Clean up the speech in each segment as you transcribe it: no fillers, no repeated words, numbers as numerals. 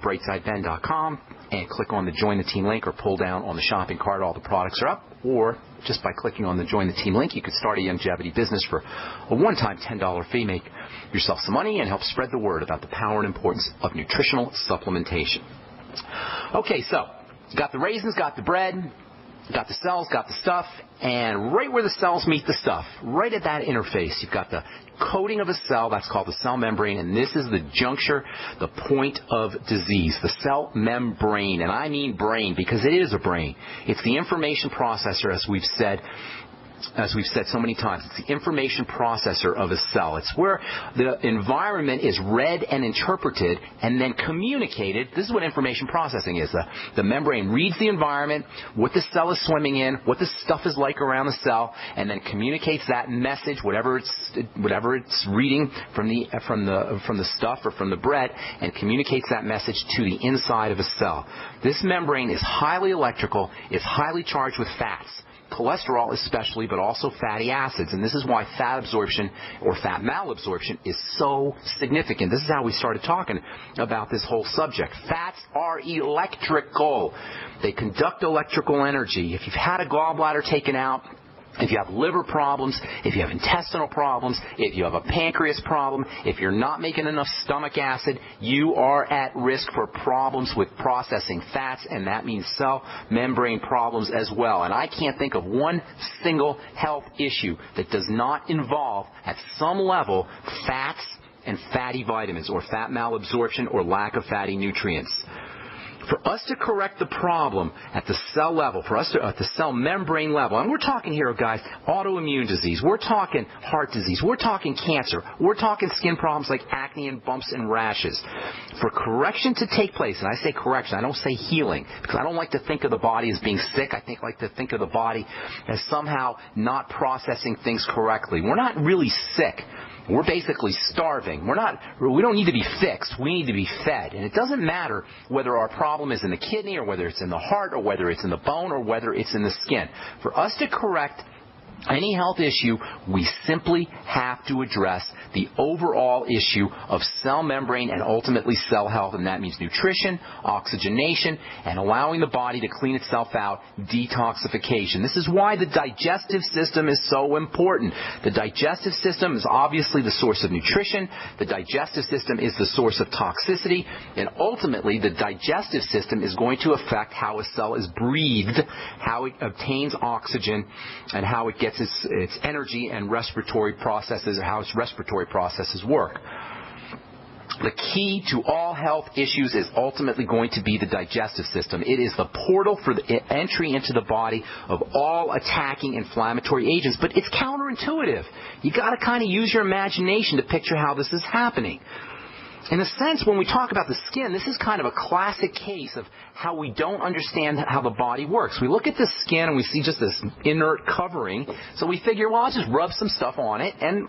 brightsideben.com and click on the Join the Team link, or pull down on the shopping cart. All the products are up. Or just by clicking on the Join the Team link, you could start a longevity business for a one-time $10 fee. Make yourself some money and help spread the word about the power and importance of nutritional supplementation. Okay, so got the raisins, got the bread, got the cells, got the stuff, and right where the cells meet the stuff, right at that interface, you've got the coating of a cell. That's called the cell membrane, and this is the juncture, the point of disease, the cell membrane. And I mean brain because it is a brain. It's the information processor, as we've said so many times. It's the information processor of a cell. It's where the environment is read and interpreted and then communicated. This is what information processing is. The membrane reads the environment, what the cell is swimming in, what the stuff is like around the cell, and then communicates that message, whatever it's reading from the stuff or from the bread, and communicates that message to the inside of a cell. This membrane is highly electrical. It's highly charged with fats. Cholesterol especially, but also fatty acids. And this is why fat absorption or fat malabsorption is so significant. This is how we started talking about this whole subject. Fats are electrical. They conduct electrical energy. If you've had a gallbladder taken out, if you have liver problems, if you have intestinal problems, if you have a pancreas problem, if you're not making enough stomach acid, you are at risk for problems with processing fats, and that means cell membrane problems as well. And I can't think of one single health issue that does not involve, at some level, fats and fatty vitamins, or fat malabsorption, or lack of fatty nutrients. For us to correct the problem at the cell level, for us to at the cell membrane level, and we're talking here, guys, autoimmune disease, we're talking heart disease, we're talking cancer, we're talking skin problems like acne and bumps and rashes. For correction to take place, and I say correction, I don't say healing, because I don't like to think of the body as being sick. I like to think of the body as somehow not processing things correctly. We're not really sick. We're basically starving. We don't need to be fixed. We need to be fed. And it doesn't matter whether our problem is in the kidney, or whether it's in the heart, or whether it's in the bone, or whether it's in the skin. For us to correct any health issue, we simply have to address the overall issue of cell membrane and ultimately cell health, and that means nutrition, oxygenation, and allowing the body to clean itself out, detoxification. This is why the digestive system is so important. The digestive system is obviously the source of nutrition. The digestive system is the source of toxicity, and ultimately the digestive system is going to affect how a cell is breathed, how it obtains oxygen, and how it gets its energy and respiratory processes, or how its respiratory processes work. The key to all health issues is ultimately going to be the digestive system. It is the portal for the entry into the body of all attacking inflammatory agents, but it's counterintuitive. You got to kind of use your imagination to picture how this is happening. In a sense, when we talk about the skin, this is kind of a classic case of how we don't understand how the body works. We look at the skin and we see just this inert covering, so we figure, well, I'll just rub some stuff on it and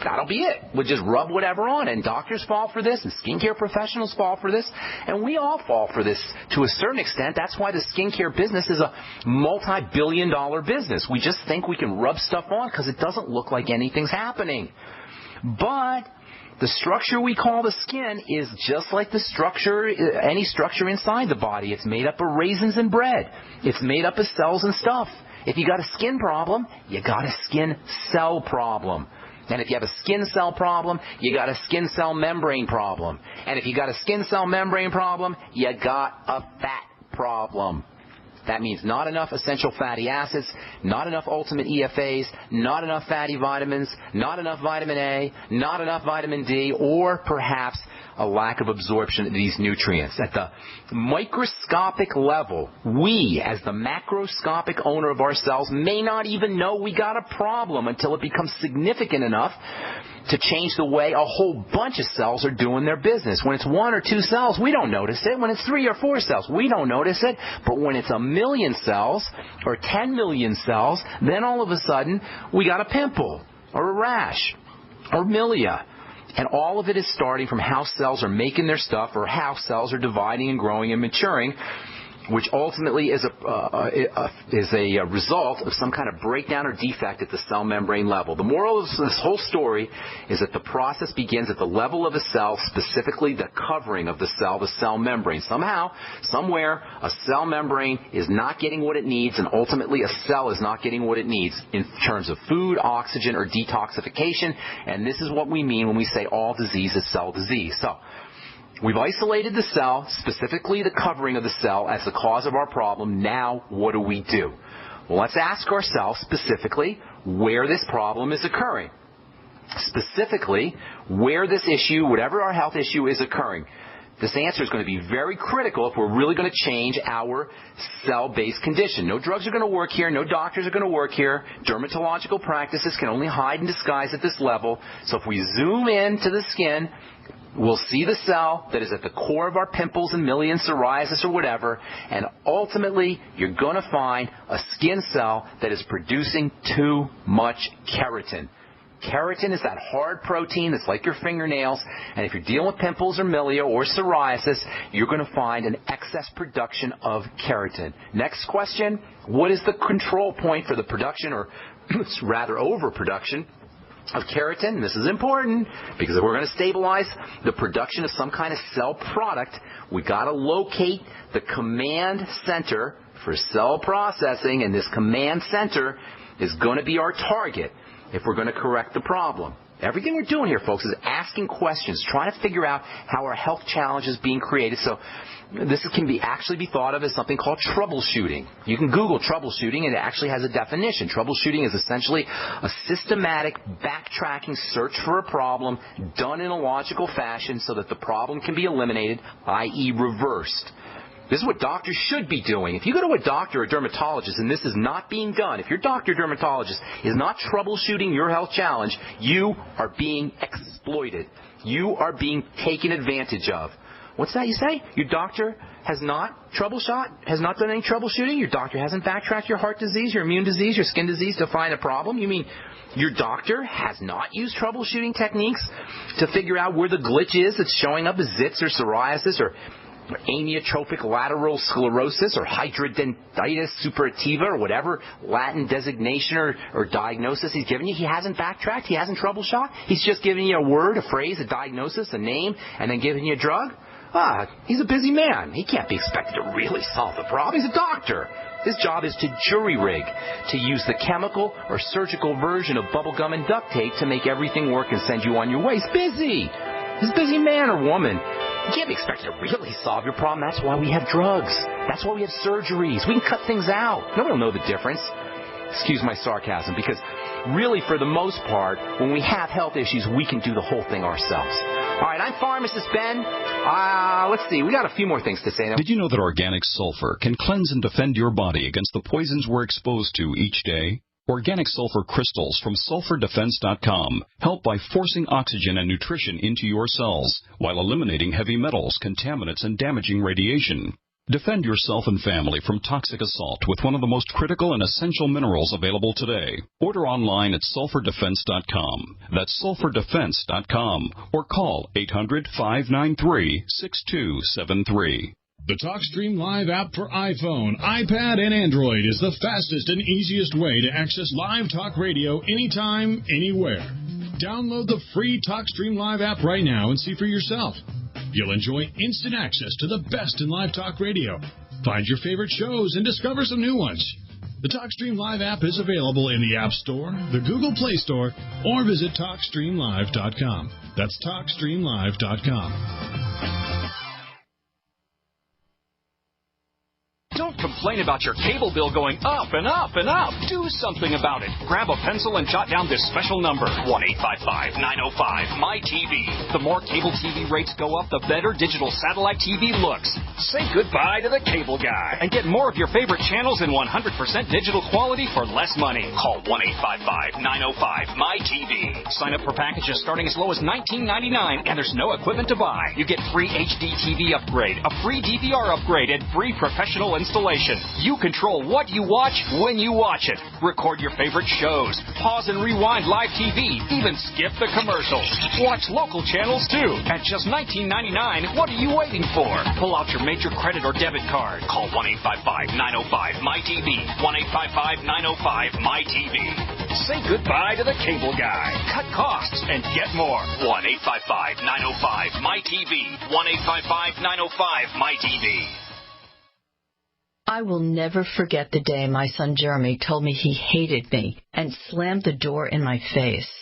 that'll be it. We'll just rub whatever on it. And doctors fall for this, and skincare professionals fall for this, and we all fall for this to a certain extent. That's why the skincare business is a multi-billion-dollar business. We just think we can rub stuff on because it doesn't look like anything's happening. But the structure we call the skin is just like the structure, any structure inside the body. It's made up of raisins and bread. It's made up of cells and stuff. If you got a skin problem, you got a skin cell problem. And if you have a skin cell problem, you got a skin cell membrane problem. And if you got a skin cell membrane problem, you got a fat problem. That means not enough essential fatty acids, not enough ultimate EFAs, not enough fatty vitamins, not enough vitamin A, not enough vitamin D, or perhaps a lack of absorption of these nutrients. At the microscopic level, we, as the macroscopic owner of our cells, may not even know we got a problem until it becomes significant enough to change the way a whole bunch of cells are doing their business. When it's 1 or 2 cells, we don't notice it. When it's 3 or 4 cells, we don't notice it. But when it's 1 million cells or 10 million cells, then all of a sudden we got a pimple or a rash or milia. And all of it is starting from how cells are making their stuff, or how cells are dividing and growing and maturing. which ultimately is a result of some kind of breakdown or defect at the cell membrane level. The moral of this whole story is that the process begins at the level of a cell, specifically the covering of the cell membrane. Somehow, somewhere, a cell membrane is not getting what it needs, and ultimately a cell is not getting what it needs in terms of food, oxygen, or detoxification, and this is what we mean when we say all disease is cell disease. So, we've isolated the cell, specifically the covering of the cell, as the cause of our problem. Now, what do we do? Well, let's ask ourselves specifically where this problem is occurring. Specifically, where this issue, whatever our health issue is occurring. This answer is going to be very critical if we're really going to change our cell-based condition. No drugs are going to work here. No doctors are going to work here. Dermatological practices can only hide and disguise at this level. So if we zoom into the skin, we'll see the cell that is at the core of our pimples and milia, psoriasis, or whatever, and ultimately you're going to find a skin cell that is producing too much keratin. Keratin is that hard protein that's like your fingernails, and if you're dealing with pimples or milia or psoriasis, you're going to find an excess production of keratin. Next question, what is the control point for the production, or rather overproduction, of keratin? This is important because if we're going to stabilize the production of some kind of cell product, we got to locate the command center for cell processing, and this command center is going to be our target if we're going to correct the problem. Everything we're doing here, folks, is asking questions, trying to figure out how our health challenge is being created. So this can actually be thought of as something called troubleshooting. You can Google troubleshooting, and it actually has a definition. Troubleshooting is essentially a systematic backtracking search for a problem done in a logical fashion so that the problem can be eliminated, i.e. reversed. This is what doctors should be doing. If you go to a doctor or dermatologist and this is not being done, if your doctor or dermatologist is not troubleshooting your health challenge, you are being exploited. You are being taken advantage of. What's that you say? Your doctor has not done any troubleshooting? Your doctor hasn't backtracked your heart disease, your immune disease, your skin disease to find a problem? You mean your doctor has not used troubleshooting techniques to figure out where the glitch is that's showing up as zits or psoriasis or amyotrophic lateral sclerosis or hidradenitis suppurativa or whatever Latin designation or diagnosis he's given you? He hasn't backtracked? He hasn't troubleshot? He's just giving you a word, a phrase, a diagnosis, a name, and then giving you a drug? He's a busy man. He can't be expected to really solve the problem. He's a doctor. His job is to jury-rig, to use the chemical or surgical version of bubblegum and duct tape to make everything work and send you on your way. He's busy. He's a busy man or woman. You can't be expected to really solve your problem. That's why we have drugs. That's why we have surgeries. We can cut things out. Nobody will know the difference. Excuse my sarcasm, because really, for the most part, when we have health issues, we can do the whole thing ourselves. All right, I'm Pharmacist Ben. Let's see. We got a few more things to say now. Did you know that organic sulfur can cleanse and defend your body against the poisons we're exposed to each day? Organic sulfur crystals from sulfurdefense.com help by forcing oxygen and nutrition into your cells while eliminating heavy metals, contaminants, and damaging radiation. Defend yourself and family from toxic assault with one of the most critical and essential minerals available today. Order online at sulfurdefense.com. That's sulfurdefense.com, or call 800-593-6273. The TalkStream Live app for iPhone, iPad, and Android is the fastest and easiest way to access live talk radio anytime, anywhere. Download the free TalkStream Live app right now and see for yourself. You'll enjoy instant access to the best in live talk radio. Find your favorite shows and discover some new ones. The TalkStream Live app is available in the App Store, the Google Play Store, or visit TalkStreamLive.com. That's TalkStreamLive.com. Don't complain about your cable bill going up and up and up. Do something about it. Grab a pencil and jot down this special number, 1-855-905-MY-TV. The more cable TV rates go up, the better digital satellite TV looks. Say goodbye to the cable guy and get more of your favorite channels in 100% digital quality for less money. Call 1-855-905-MY-TV. Sign up for packages starting as low as $19.99, and there's no equipment to buy. You get free HD TV upgrade, a free DVR upgrade, and free professional installation. You control what you watch when you watch it. Record your favorite shows. Pause and rewind live TV. Even skip the commercials. Watch local channels too. At just $19.99, what are you waiting for? Pull out your major credit or debit card. Call 1-855-905-MyTV. 1-855-905-MyTV. Say goodbye to the cable guy. Cut costs and get more. 1-855-905-MyTV. 1-855-905-MyTV. I will never forget the day my son Jeremy told me he hated me and slammed the door in my face.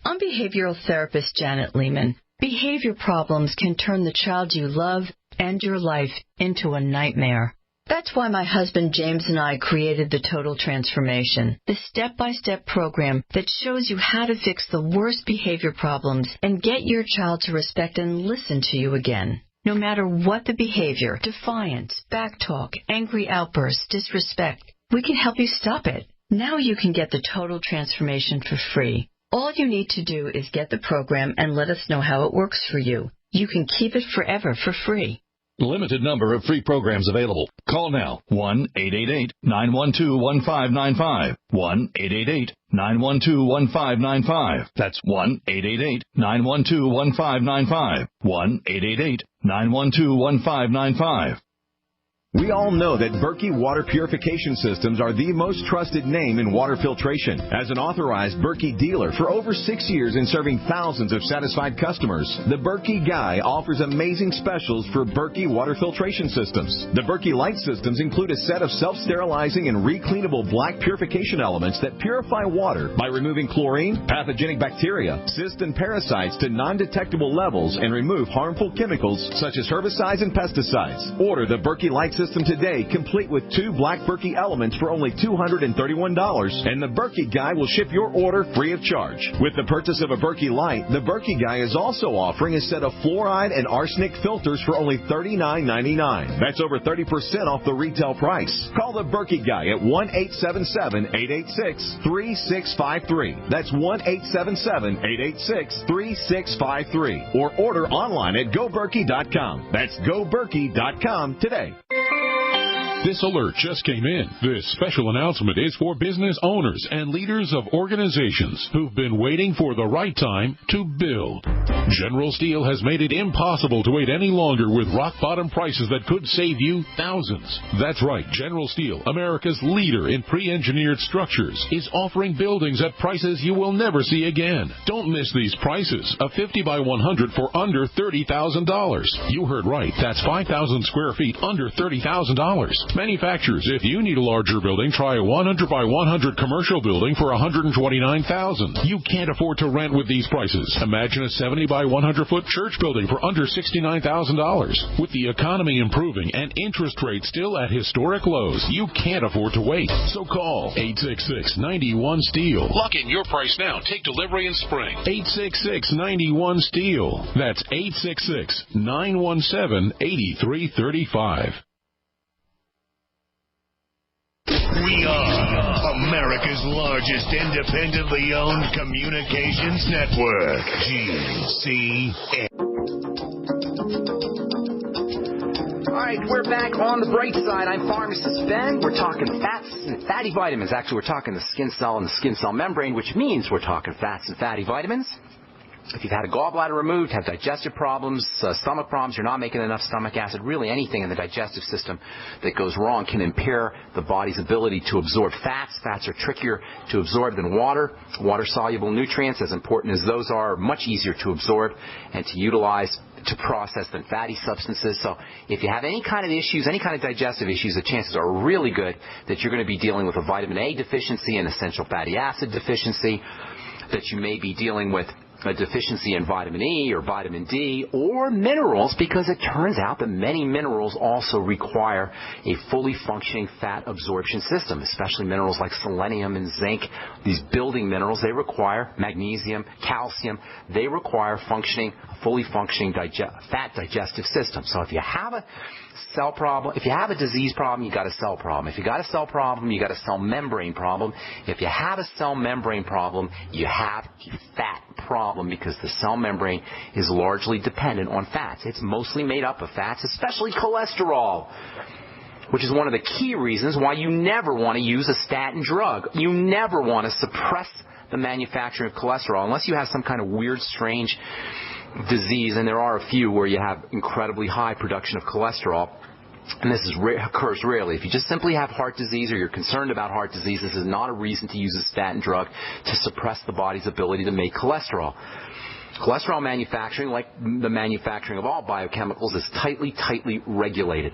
I'm behavioral therapist Janet Lehman. Behavior problems can turn the child you love and your life into a nightmare. That's why my husband James and I created the Total Transformation, the step-by-step program that shows you how to fix the worst behavior problems and get your child to respect and listen to you again. No matter what the behavior, defiance, backtalk, angry outbursts, disrespect, we can help you stop it. Now you can get the Total Transformation for free. All you need to do is get the program and let us know how it works for you. You can keep it forever for free. Limited number of free programs available. Call now. 1-888-912-1595. 1-888-912-1595. That's 1-888-912-1595. 1-888-912-1595. We all know that Berkey Water Purification Systems are the most trusted name in water filtration. As an authorized Berkey dealer for over 6 years and serving thousands of satisfied customers, the Berkey Guy offers amazing specials for Berkey Water Filtration Systems. The Berkey Light Systems include a set of self-sterilizing and recleanable black purification elements that purify water by removing chlorine, pathogenic bacteria, cysts, and parasites to non-detectable levels and remove harmful chemicals such as herbicides and pesticides. Order the Berkey Light System today, complete with 2 black Berkey elements for only $231, and the Berkey Guy will ship your order free of charge. With the purchase of a Berkey Light, the Berkey Guy is also offering a set of fluoride and arsenic filters for only $39.99. That's over 30% off the retail price. Call the Berkey Guy at 1-877-886-3653. That's 1-877-886-3653. Or order online at GoBerkey.com. That's GoBerkey.com today. This alert just came in. This special announcement is for business owners and leaders of organizations who've been waiting for the right time to build. General Steel has made it impossible to wait any longer with rock-bottom prices that could save you thousands. That's right. General Steel, America's leader in pre-engineered structures, is offering buildings at prices you will never see again. Don't miss these prices. A 50 by 100 for under $30,000. You heard right. That's 5,000 square feet under $30,000. Manufacturers, if you need a larger building, try a 100 by 100 commercial building for $129,000. You can't afford to rent with these prices. Imagine a 70 by 100-foot church building for under $69,000. With the economy improving and interest rates still at historic lows, you can't afford to wait. So call 866-91-STEEL. Lock in your price now. Take delivery in spring. 866-91-STEEL. That's 866-917-8335. We are America's largest independently owned communications network, GCN. All right, we're back on the bright side. I'm Pharmacist Ben. We're talking fats and fatty vitamins. Actually, we're talking the skin cell and the skin cell membrane, which means we're talking fats and fatty vitamins. If you've had a gallbladder removed, have digestive problems, stomach problems, you're not making enough stomach acid, really anything in the digestive system that goes wrong can impair the body's ability to absorb fats. Fats are trickier to absorb than water. Water-soluble nutrients, as important as those are much easier to absorb and to utilize, to process than fatty substances. So if you have any kind of issues, any kind of digestive issues, the chances are really good that you're going to be dealing with a vitamin A deficiency, an essential fatty acid deficiency, that you may be dealing with a deficiency in vitamin E or vitamin D or minerals, because it turns out that many minerals also require a fully functioning fat absorption system, especially minerals like selenium and zinc. These building minerals, they require magnesium, calcium. They require fully functioning fat digestive system. So if you have a cell problem, if you have a disease problem, you got a cell problem. If you got a cell problem, you got a cell membrane problem. If you have a cell membrane problem, you have a fat problem, because the cell membrane is largely dependent on fats. It's mostly made up of fats, especially cholesterol, which is one of the key reasons why you never want to use a statin drug. You never want to suppress the manufacturing of cholesterol unless you have some kind of weird, strange disease, and there are a few where you have incredibly high production of cholesterol, and this occurs rarely. If you just simply have heart disease or you're concerned about heart disease, this is not a reason to use a statin drug to suppress the body's ability to make cholesterol. Cholesterol manufacturing, like the manufacturing of all biochemicals, is tightly regulated.